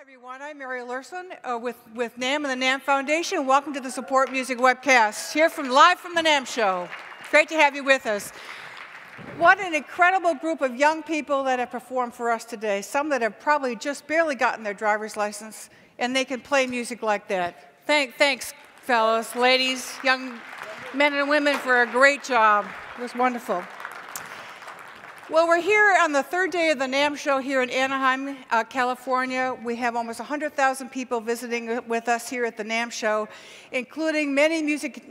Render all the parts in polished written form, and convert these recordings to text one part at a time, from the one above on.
Everyone, I'm Mary Lurson with NAMM and the NAMM Foundation. Welcome to the Support Music Webcast, here live from the NAMM show. Great to have you with us. What an incredible group of young people that have performed for us today. Some that have probably just barely gotten their driver's license, and they can play music like that. Thanks, fellas, ladies, young men and women for a great job. It was wonderful. Well, we're here on the third day of the NAMM show here in Anaheim, California. We have almost 100,000 people visiting with us here at the NAMM show, including many music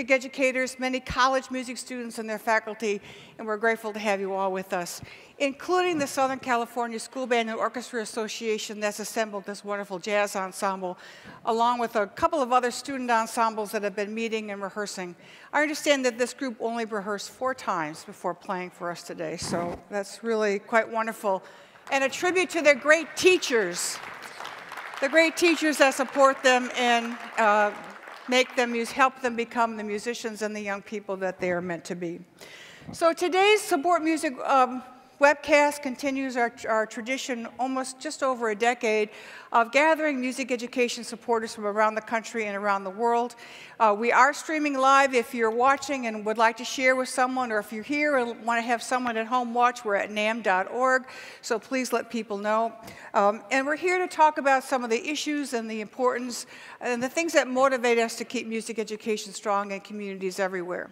educators, many college music students and their faculty, and we're grateful to have you all with us, including the Southern California School Band and Orchestra Association that's assembled this wonderful jazz ensemble, along with a couple of other student ensembles that have been meeting and rehearsing. I understand that this group only rehearsed 4 times before playing for us today, so that's really quite wonderful. And a tribute to their great teachers, the great teachers that support them and help them become the musicians and the young people that they are meant to be. So today's Support Music Webcast continues our tradition, almost just over a decade, of gathering music education supporters from around the country and around the world. We are streaming live. If you're watching and would like to share with someone, or if you're here and want to have someone at home watch, we're at namm.org, so please let people know. And we're here to talk about some of the issues and the importance and the things that motivate us to keep music education strong in communities everywhere.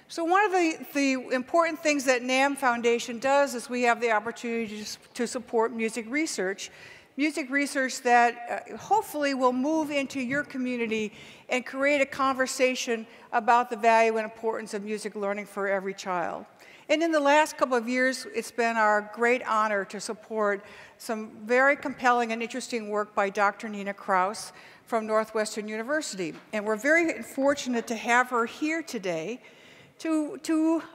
So one of the important things that NAMM Foundation does is we have the opportunity to support music research that hopefully will move into your community and create a conversation about the value and importance of music learning for every child. And in the last couple of years, it's been our great honor to support some very compelling and interesting work by Dr. Nina Kraus from Northwestern University. And we're very fortunate to have her here today to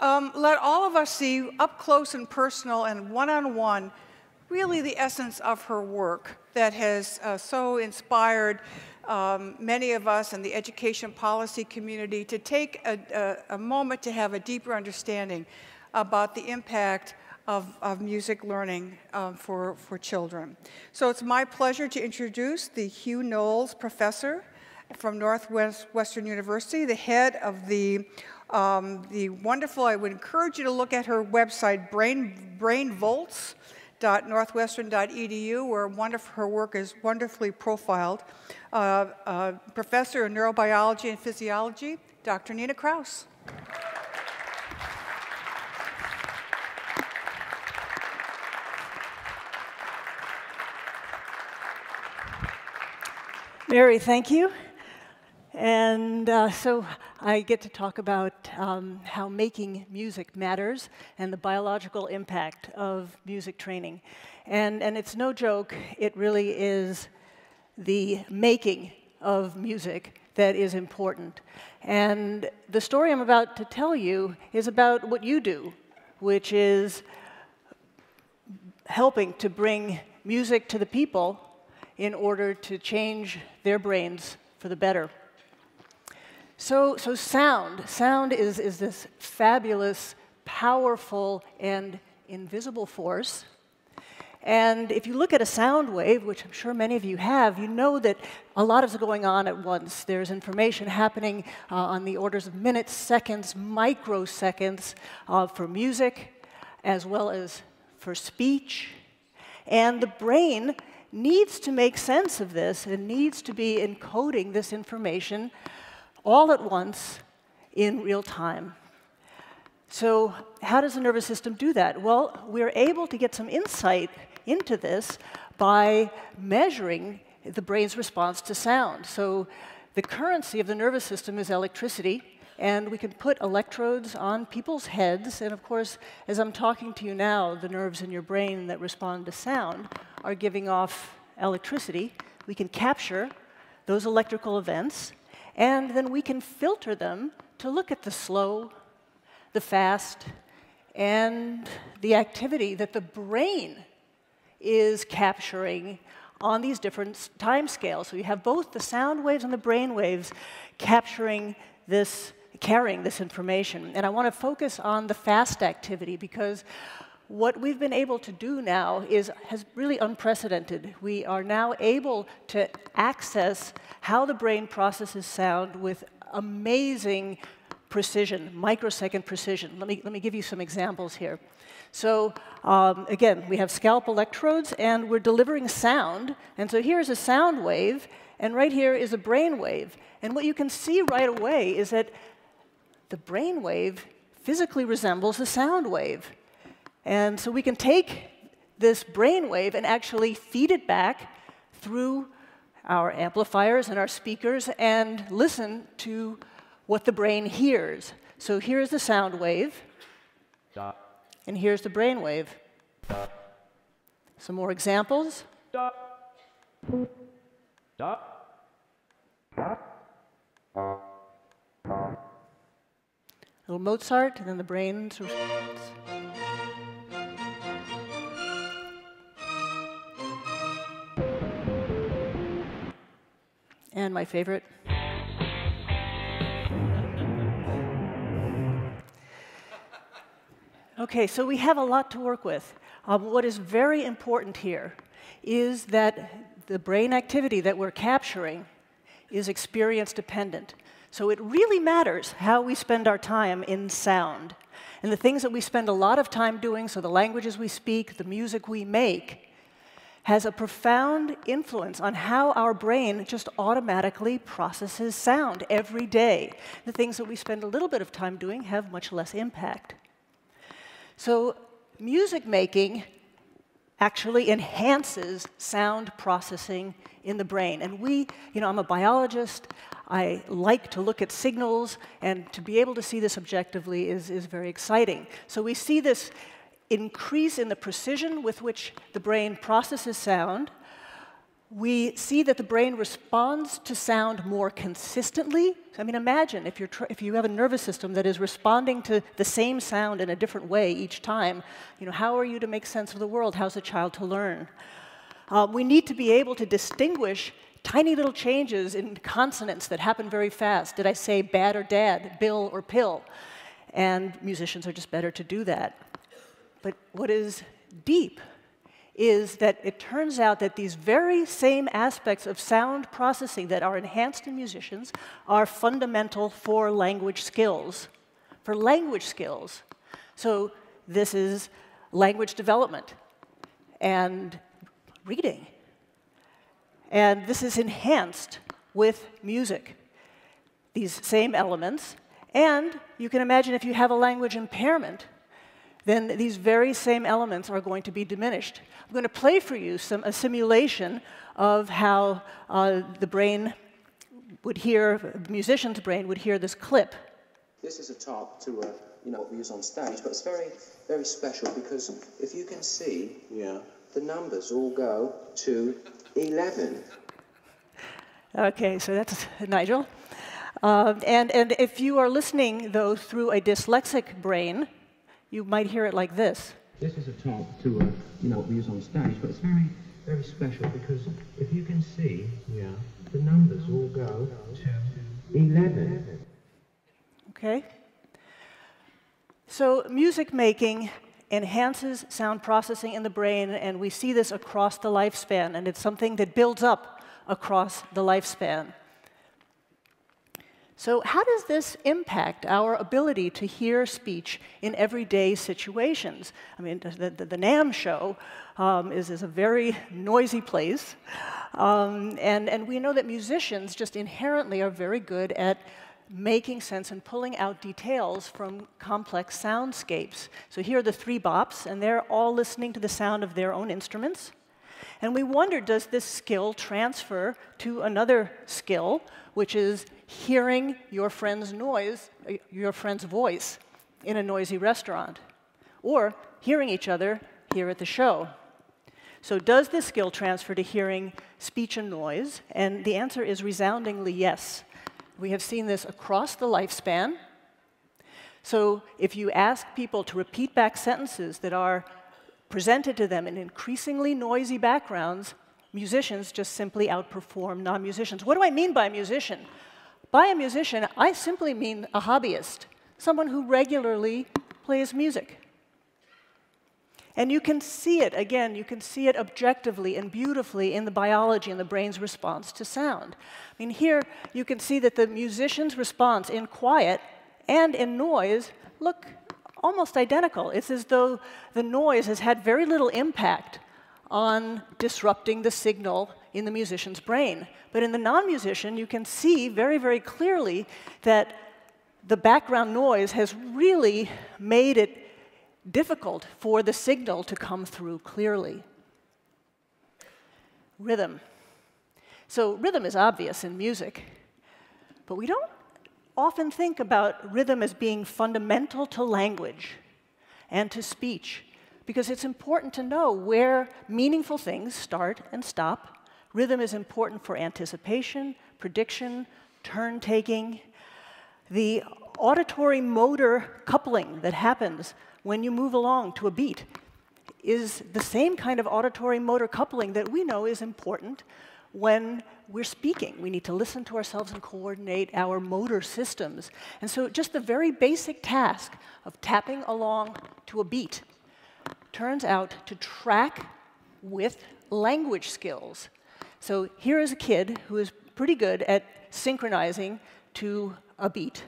let all of us see up close and personal and one-on-one really the essence of her work that has so inspired many of us in the education policy community to take a moment to have a deeper understanding about the impact of music learning for children. So it's my pleasure to introduce the Hugh Knowles Professor from Northwestern University, the head of the wonderful, I would encourage you to look at her website, brainvolts.northwestern.edu, where her work is wonderfully profiled. Professor in Neurobiology and Physiology, Dr. Nina Kraus. Mary, thank you. And so I get to talk about how making music matters and the biological impact of music training. And it's no joke, it really is the making of music that is important. And the story I'm about to tell you is about what you do, which is helping to bring music to the people in order to change their brains for the better. So sound is this fabulous, powerful, and invisible force. And if you look at a sound wave, which I'm sure many of you have, you know that a lot is going on at once. There's information happening on the orders of minutes, seconds, microseconds for music, as well as for speech. And the brain needs to make sense of this and needs to be encoding this information all at once in real time. So how does the nervous system do that? Well, we're able to get some insight into this by measuring the brain's response to sound. So the currency of the nervous system is electricity, and we can put electrodes on people's heads. And of course, as I'm talking to you now, the nerves in your brain that respond to sound are giving off electricity. We can capture those electrical events, and then we can filter them to look at the slow, the fast, and the activity that the brain is capturing on these different time scales. So you have both the sound waves and the brain waves capturing this, carrying this information. And I want to focus on the fast activity because what we've been able to do now has really unprecedented. We are now able to access how the brain processes sound with amazing precision, microsecond precision. Let me give you some examples here. So again, we have scalp electrodes, and we're delivering sound. And so here's a sound wave, and right here is a brain wave. And what you can see right away is that the brain wave physically resembles a sound wave. And so we can take this brain wave and actually feed it back through our amplifiers and our speakers and listen to what the brain hears. So here's the sound wave, and here's the brain wave. Some more examples. A little Mozart, and then the brain's response. And my favorite. Okay, so we have a lot to work with. What is very important here is that the brain activity that we're capturing is experience dependent. So it really matters how we spend our time in sound. And the things that we spend a lot of time doing, so the languages we speak, the music we make, has a profound influence on how our brain just automatically processes sound every day. The things that we spend a little bit of time doing have much less impact. So music making actually enhances sound processing in the brain. And I'm a biologist. I like to look at signals, and to be able to see this objectively is very exciting. So we see this increase in the precision with which the brain processes sound. We see that the brain responds to sound more consistently. I mean, imagine if you have a nervous system that is responding to the same sound in a different way each time. How are you to make sense of the world? How's a child to learn? We need to be able to distinguish tiny little changes in consonants that happen very fast. Did I say bad or dad, bill or pill? And musicians are just better to do that. But what is deep is that it turns out that these very same aspects of sound processing that are enhanced in musicians are fundamental for language skills. So this is language development and reading. And this is enhanced with music, these same elements. And you can imagine if you have a language impairment, then these very same elements are going to be diminished. I'm going to play for you a simulation of how the musician's brain would hear this clip. This is a talk to what we use on stage, but it's very, very special because if you can see, the numbers all go to 11. Okay, so that's Nigel. And if you are listening, though, through a dyslexic brain, you might hear it like this. This is a talk to what we use on stage, but it's very, very special because if you can see, the numbers all go to 11. Okay. So music making enhances sound processing in the brain, and we see this across the lifespan, and it's something that builds up across the lifespan. So how does this impact our ability to hear speech in everyday situations? I mean, the NAMM show is a very noisy place, and we know that musicians just inherently are very good at making sense and pulling out details from complex soundscapes. So here are the three bops, and they're all listening to the sound of their own instruments. And we wonder, does this skill transfer to another skill, which is hearing your friend's voice in a noisy restaurant, or hearing each other here at the show? So does this skill transfer to hearing speech and noise? And the answer is resoundingly yes. We have seen this across the lifespan. So if you ask people to repeat back sentences that are presented to them in increasingly noisy backgrounds, musicians just simply outperform non-musicians. What do I mean by a musician? By a musician, I simply mean a hobbyist, someone who regularly plays music. And you can see it, again, you can see it objectively and beautifully in the biology and the brain's response to sound. I mean, here you can see that the musician's response in quiet and in noise look almost identical. It's as though the noise has had very little impact on disrupting the signal in the musician's brain. But in the non-musician, you can see very, very clearly that the background noise has really made it difficult for the signal to come through clearly. Rhythm. So rhythm is obvious in music, but we don't often think about rhythm as being fundamental to language and to speech, because it's important to know where meaningful things start and stop. Rhythm is important for anticipation, prediction, turn-taking. The auditory motor coupling that happens when you move along to a beat is the same kind of auditory motor coupling that we know is important when we're speaking. We need to listen to ourselves and coordinate our motor systems. And so just the very basic task of tapping along to a beat turns out to track with language skills. So here is a kid who is pretty good at synchronizing to a beat.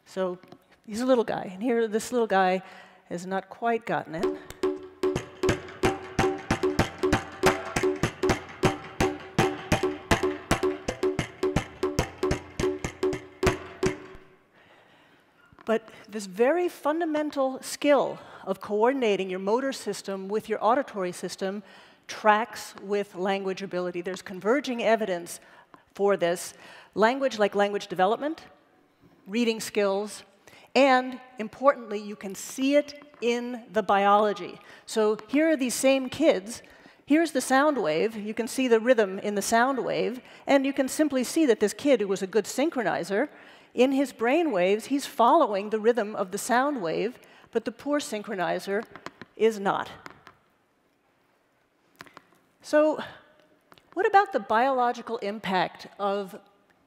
So he's a little guy, and here this little guy has not quite gotten it. But this very fundamental skill of coordinating your motor system with your auditory system tracks with language ability. There's converging evidence for this. Language, like language development, reading skills, and importantly, you can see it in the biology. So here are these same kids. Here's the sound wave. You can see the rhythm in the sound wave, and you can simply see that this kid who was a good synchronizer, in his brain waves, he's following the rhythm of the sound wave, but the poor synchronizer is not. So what about the biological impact of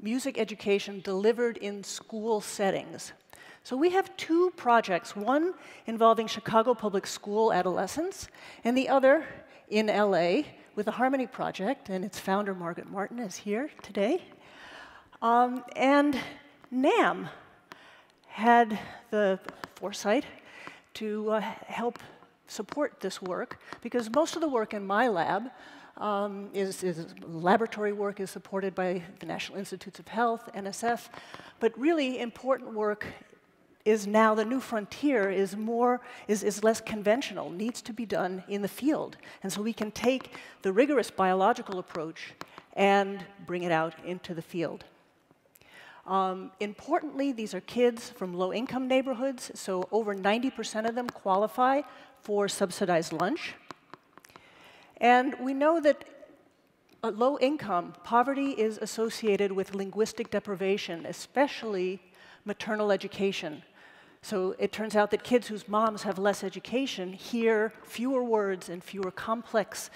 music education delivered in school settings? So we have two projects, one involving Chicago Public School adolescents, and the other in LA with the Harmony Project, and its founder, Margaret Martin, is here today. And NAMM had the foresight to help support this work, because most of the work in my lab laboratory work is supported by the National Institutes of Health, NSF, but really important work is now the new frontier is less conventional, needs to be done in the field. And so we can take the rigorous biological approach and bring it out into the field. Importantly, these are kids from low-income neighborhoods, so over 90% of them qualify for subsidized lunch. And we know that low income, poverty is associated with linguistic deprivation, especially maternal education. So it turns out that kids whose moms have less education hear fewer words and fewer complex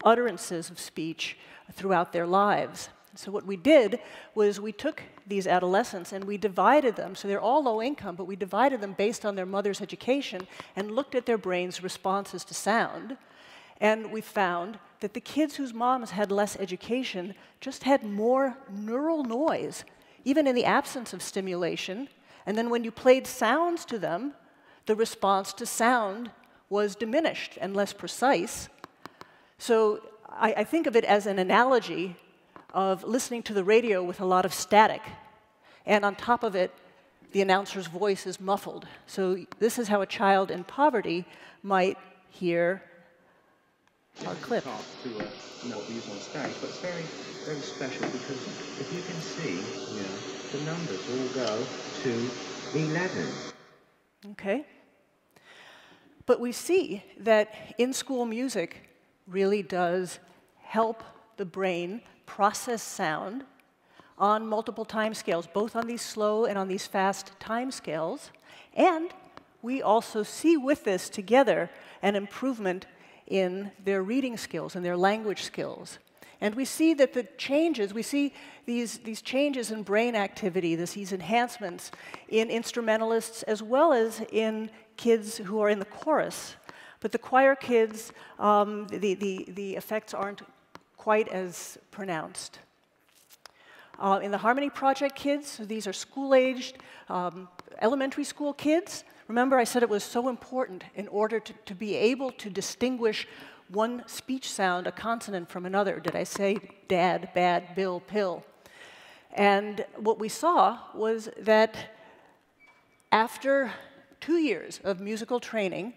utterances of speech throughout their lives. So what we did was we took these adolescents and we divided them. So they're all low income, but we divided them based on their mother's education and looked at their brain's responses to sound. And we found that the kids whose moms had less education just had more neural noise, even in the absence of stimulation. And then when you played sounds to them, the response to sound was diminished and less precise. So I think of it as an analogy of listening to the radio with a lot of static. And on top of it, the announcer's voice is muffled. So this is how a child in poverty might hear our clip. To what we use on stage, but it's very, very special because if you can see, the numbers all go to 11. Okay. But we see that in-school music really does help the brain process sound on multiple time scales, both on these slow and on these fast time scales. And we also see with this together an improvement in their reading skills and their language skills. And we see that the changes, we see these changes in brain activity, these enhancements in instrumentalists as well as in kids who are in the chorus. But the choir kids, the effects aren't quite as pronounced. In the Harmony Project kids, so these are school-aged, elementary school kids. Remember, I said it was so important in order to be able to distinguish one speech sound, a consonant, from another. Did I say dad, bad, bill, pill? And what we saw was that after 2 years of musical training,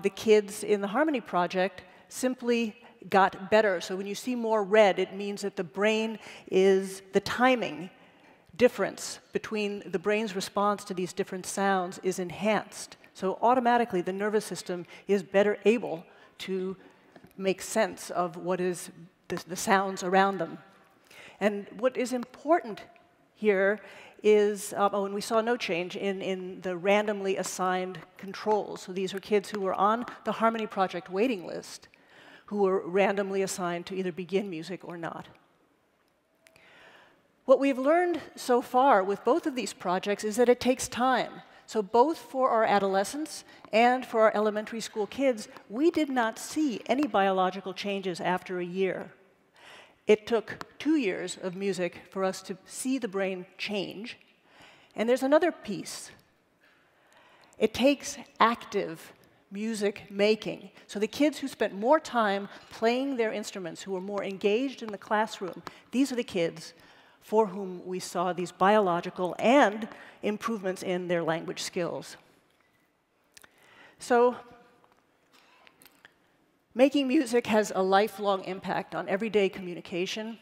the kids in the Harmony Project simply got better. So when you see more red, it means that the brain is, the timing difference between the brain's response to these different sounds is enhanced. So automatically, the nervous system is better able to make sense of what is the sounds around them. And what is important here is, and we saw no change in the randomly assigned controls. So these are kids who were on the Harmony Project waiting list, who were randomly assigned to either begin music or not. What we've learned so far with both of these projects is that it takes time. So both for our adolescents and for our elementary school kids, we did not see any biological changes after a year. It took 2 years of music for us to see the brain change. And there's another piece. It takes active music making. So the kids who spent more time playing their instruments, who were more engaged in the classroom, these are the kids for whom we saw these biological and improvements in their language skills. So making music has a lifelong impact on everyday communication.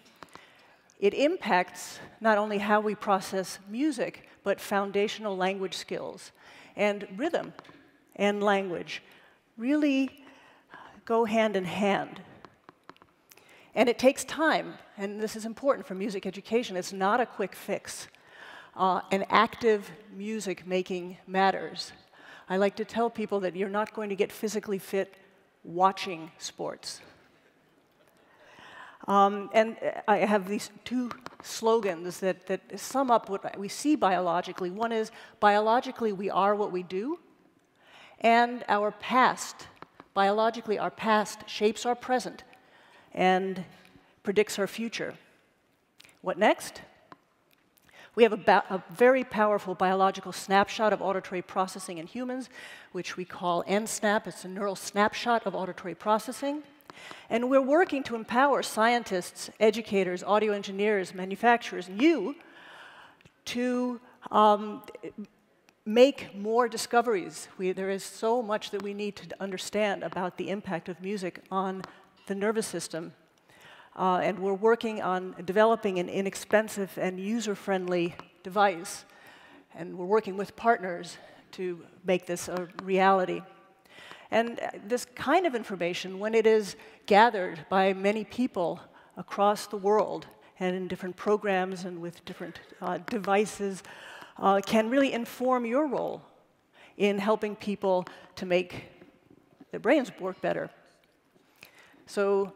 It impacts not only how we process music, but foundational language skills. And rhythm and language really go hand in hand. And it takes time, and this is important for music education. It's not a quick fix. And active music making matters. I like to tell people that you're not going to get physically fit watching sports. And I have these two slogans that sum up what we see biologically. One is, biologically, we are what we do. And our past, biologically, our past shapes our present and predicts our future. What next? We have a very powerful biological snapshot of auditory processing in humans, which we call NSNAP. It's a neural snapshot of auditory processing. And we're working to empower scientists, educators, audio engineers, manufacturers, and you, to make more discoveries. There is so much that we need to understand about the impact of music on the nervous system. And we're working on developing an inexpensive and user-friendly device. And we're working with partners to make this a reality. And this kind of information, when it is gathered by many people across the world and in different programs and with different devices, can really inform your role in helping people to make their brains work better. So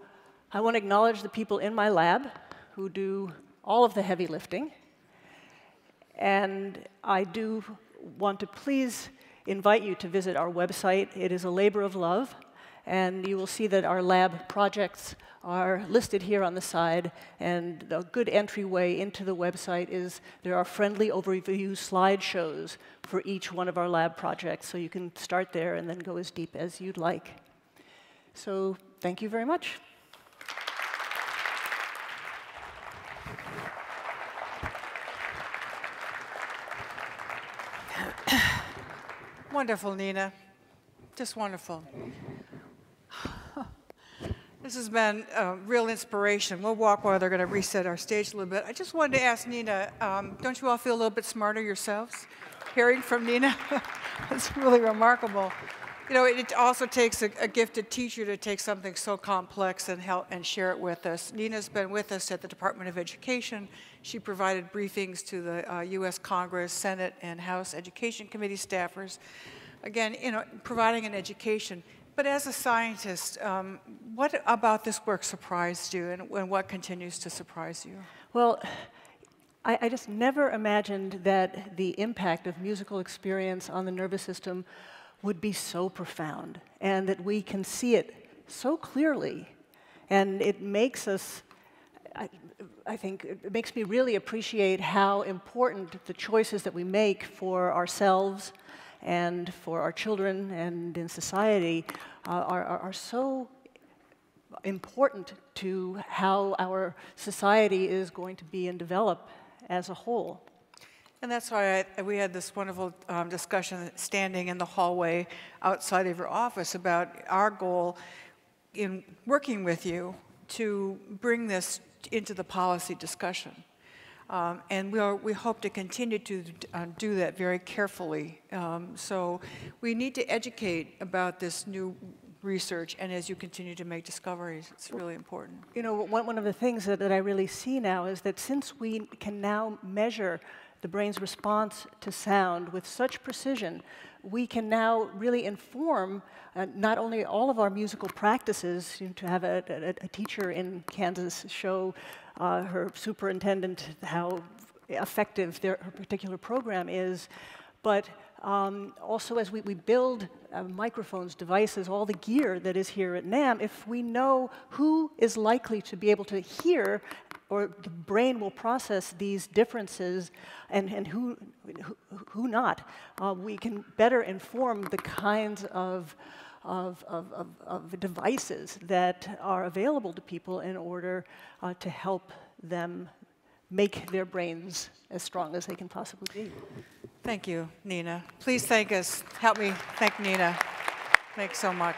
I want to acknowledge the people in my lab who do all of the heavy lifting. And I do want to please invite you to visit our website. It is a labor of love. And you will see that our lab projects are listed here on the side. And a good entryway into the website is there are friendly overview slideshows for each one of our lab projects. So you can start there and then go as deep as you'd like. So thank you very much. Wonderful, Nina. Just wonderful. This has been a real inspiration. We'll walk while they're going to reset our stage a little bit. I just wanted to ask Nina, don't you all feel a little bit smarter yourselves? Hearing from Nina, it's really remarkable. You know, it also takes a gifted teacher to take something so complex and help and share it with us. Nina's been with us at the Department of Education. She provided briefings to the U.S. Congress, Senate, and House Education Committee staffers. Again, you know, providing an education. But as a scientist, what about this work surprised you, and what continues to surprise you? Well, I just never imagined that the impact of musical experience on the nervous system would be so profound, and that we can see it so clearly. And it makes us, I think, it makes me really appreciate how important the choices that we make for ourselves and for our children and in society are so important to how our society is going to be and develop as a whole. And that's why we had this wonderful discussion standing in the hallway outside of your office about our goal in working with you to bring this into the policy discussion. And we hope to continue to do that very carefully. So we need to educate about this new research, and as you continue to make discoveries, it's really important. You know, one of the things that I really see now is that since we can now measure the brain's response to sound with such precision, we can now really inform not only all of our musical practices. To have a teacher in Kansas show her superintendent how effective her particular program is, but also as we build microphones, devices, all the gear that is here at NAMM, if we know who is likely to be able to hear, or the brain will process these differences, and who not, we can better inform the kinds of devices that are available to people in order to help them make their brains as strong as they can possibly be. Thank you, Nina. Please thank us. Help me thank Nina. Thanks so much.